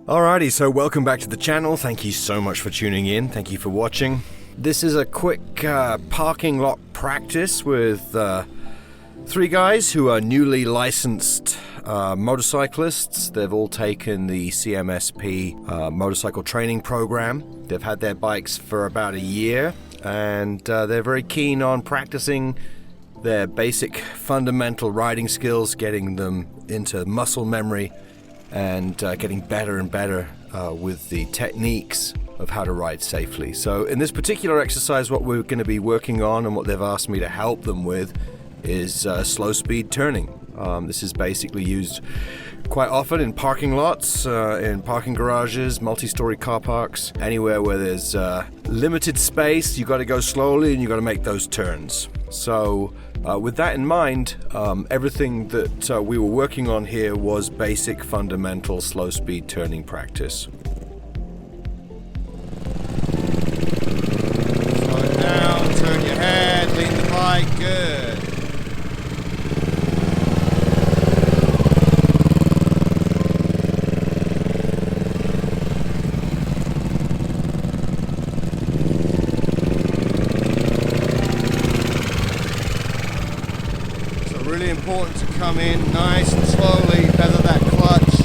Alrighty, so welcome back to the channel. Thank you so much for tuning in. Thank you for watching. This is a quick parking lot practice with three guys who are newly licensed motorcyclists. They've all taken the CMSP motorcycle training program. They've had their bikes for about a year, and they're very keen on practicing their basic fundamental riding skills, getting them into muscle memory, and getting better and better with the techniques of how to ride safely. So in this particular exercise, what we're going to be working on and what they've asked me to help them with is slow speed turning. This is basically used quite often in parking lots, in parking garages, multi-story car parks, anywhere where there's limited space. You got to go slowly and you got to make those turns. So with that in mind, everything that we were working on here was basic fundamental slow speed turning practice. Slow it down, turn your head, lean the bike, good. Really important to come in nice and slowly, feather that clutch.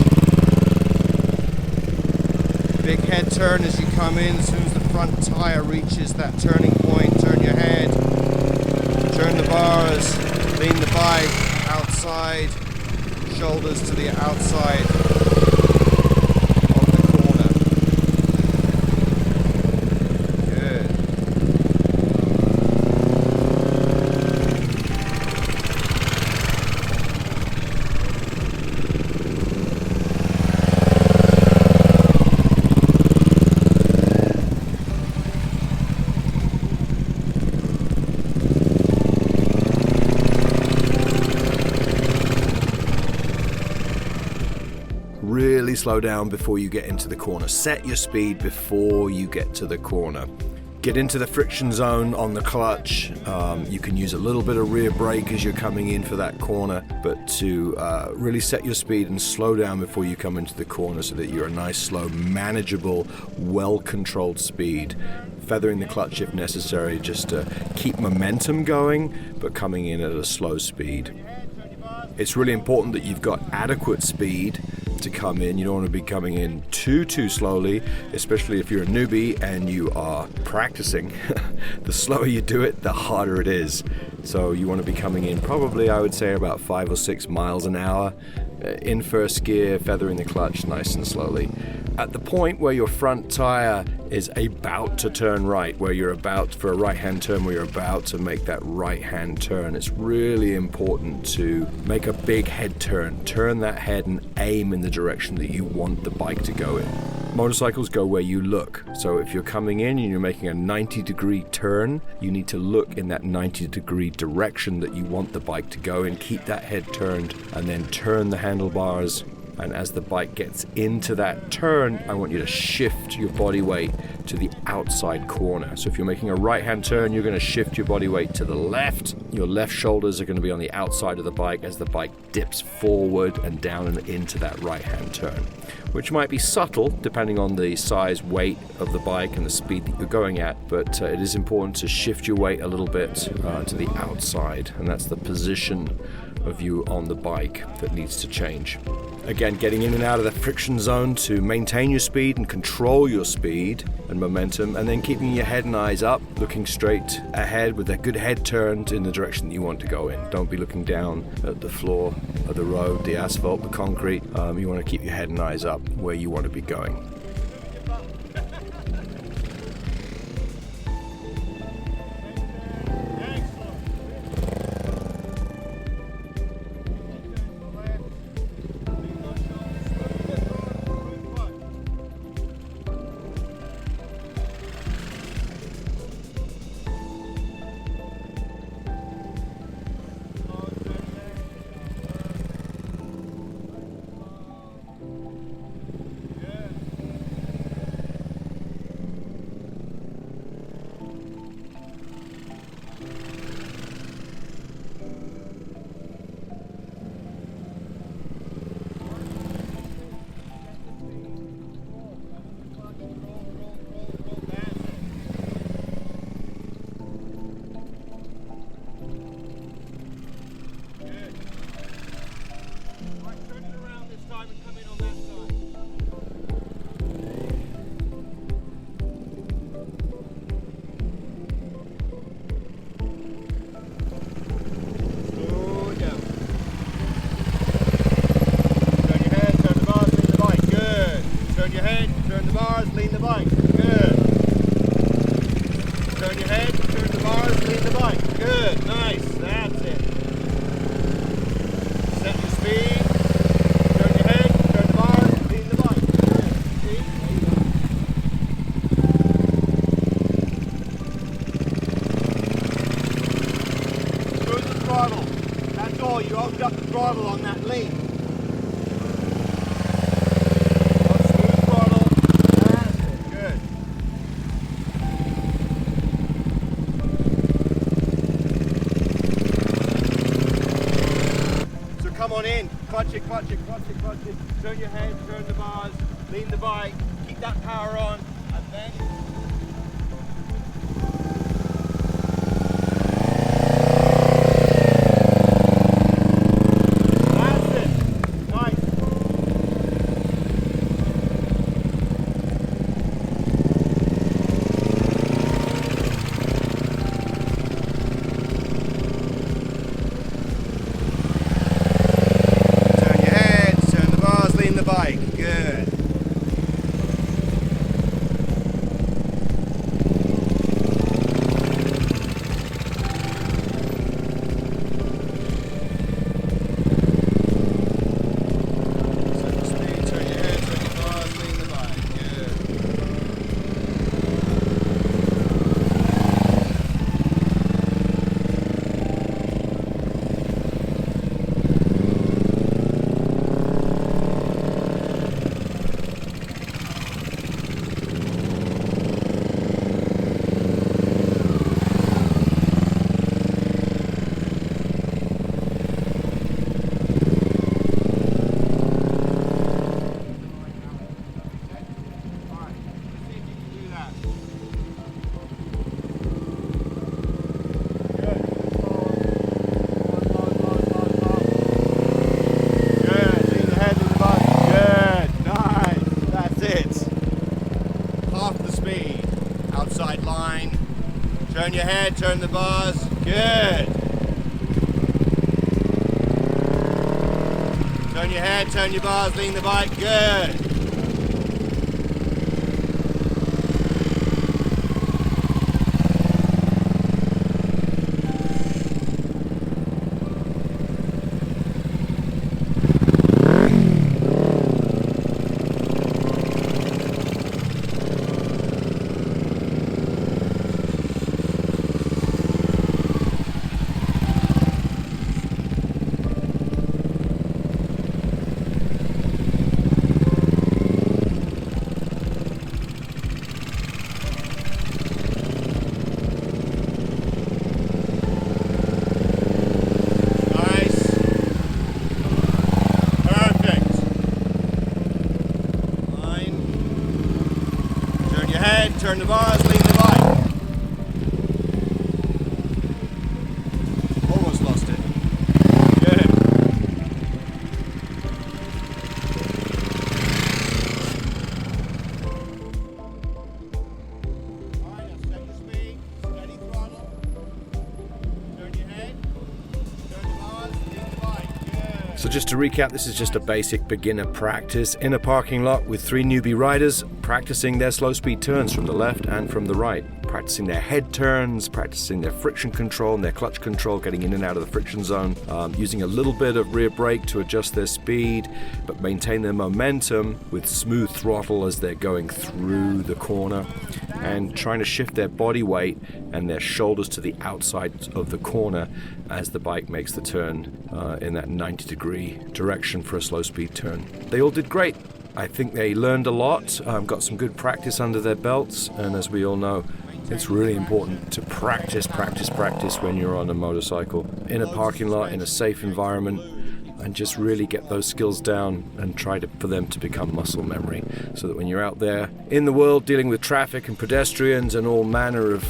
Big head turn as you come in. As soon as the front tire reaches that turning point, turn your head, turn the bars, lean the bike outside, shoulders to the outside of the corner. Good. Really slow down before you get into the corner. Set your speed before you get to the corner. Get into the friction zone on the clutch. You can use a little bit of rear brake as you're coming in for that corner, but to really set your speed and slow down before you come into the corner so that you're a nice, slow, manageable, well-controlled speed. Feathering the clutch if necessary, just to keep momentum going, but coming in at a slow speed. It's really important that you've got adequate speed to come in. You don't want to be coming in too slowly, especially if you're a newbie and you are practicing. The slower you do it, the harder it is. So you want to be coming in probably, I would say, about 5 or 6 miles an hour in first gear, feathering the clutch nice and slowly. At the point where your front tire is about to turn right, where you're about for a right-hand turn, where you're about to make that right-hand turn, it's really important to make a big head turn. Turn that head and aim in the direction that you want the bike to go in. Motorcycles go where you look. So if you're coming in and you're making a 90-degree turn, you need to look in that 90-degree direction that you want the bike to go in. Keep that head turned and then turn the handlebars. And as the bike gets into that turn, I want you to shift your body weight to the outside corner. So if you're making a right-hand turn, you're going to shift your body weight to the left. Your left shoulders are going to be on the outside of the bike as the bike dips forward and down and into that right-hand turn, which might be subtle depending on the size, weight of the bike and the speed that you're going at, but it is important to shift your weight a little bit to the outside, and that's the position of you on the bike that needs to change. Again, getting in and out of the friction zone to maintain your speed and control your speed and momentum, and then keeping your head and eyes up, looking straight ahead with a good head turned in the direction that you want to go in. Don't be looking down at the floor of the road, the asphalt, the concrete. You want to keep your head and eyes up where you want to be going. turn the bars, lean the bike. Good. Turn your head, turn the bars, lean the bike. Good, nice, that's it. Set your speed. Turn your head, turn the bars, lean the bike. Good. See? Smooth the throttle. That's all, you opened up the throttle on that lean. Come on in, clutch it, clutch it, clutch it, clutch it. Turn your head, turn the bars, lean the bike, keep that power on, and then... That's it, nice. Bike, good. Set the speed, turn your head, turn your bars, lean the bike, good. Outside line. Turn your head, turn the bars. Good. Turn your head, turn your bars, lean the bike. Good. Turn the bars, lean the bike. Almost lost it. Good. Alright, now set your speed, steady throttle. Turn your head, turn the bars, lean the bike. Good. So just to recap, this is just a basic beginner practice in a parking lot with 3 newbie riders practicing their slow speed turns from the left and from the right, practicing their head turns, practicing their friction control and their clutch control, getting in and out of the friction zone, using a little bit of rear brake to adjust their speed, but maintain their momentum with smooth throttle as they're going through the corner, and trying to shift their body weight and their shoulders to the outside of the corner as the bike makes the turn in that 90-degree direction for a slow speed turn. They all did great. I think they learned a lot, got some good practice under their belts, and as we all know, it's really important to practice when you're on a motorcycle, in a parking lot, in a safe environment, and just really get those skills down and try for them to become muscle memory, so that when you're out there in the world dealing with traffic and pedestrians and all manner of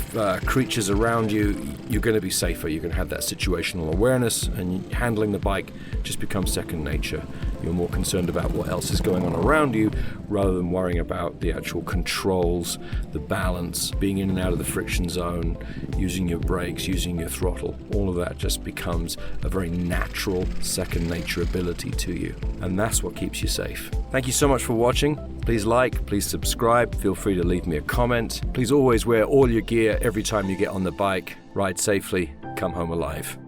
creatures around you, you're going to be safer. You're going to have that situational awareness, and handling the bike just becomes second nature. You're more concerned about what else is going on around you rather than worrying about the actual controls, the balance, being in and out of the friction zone, using your brakes, using your throttle. All of that just becomes a very natural second nature ability to you. And that's what keeps you safe. Thank you so much for watching. Please like, please subscribe, feel free to leave me a comment. Please always wear all your gear every time you get on the bike. Ride safely, come home alive.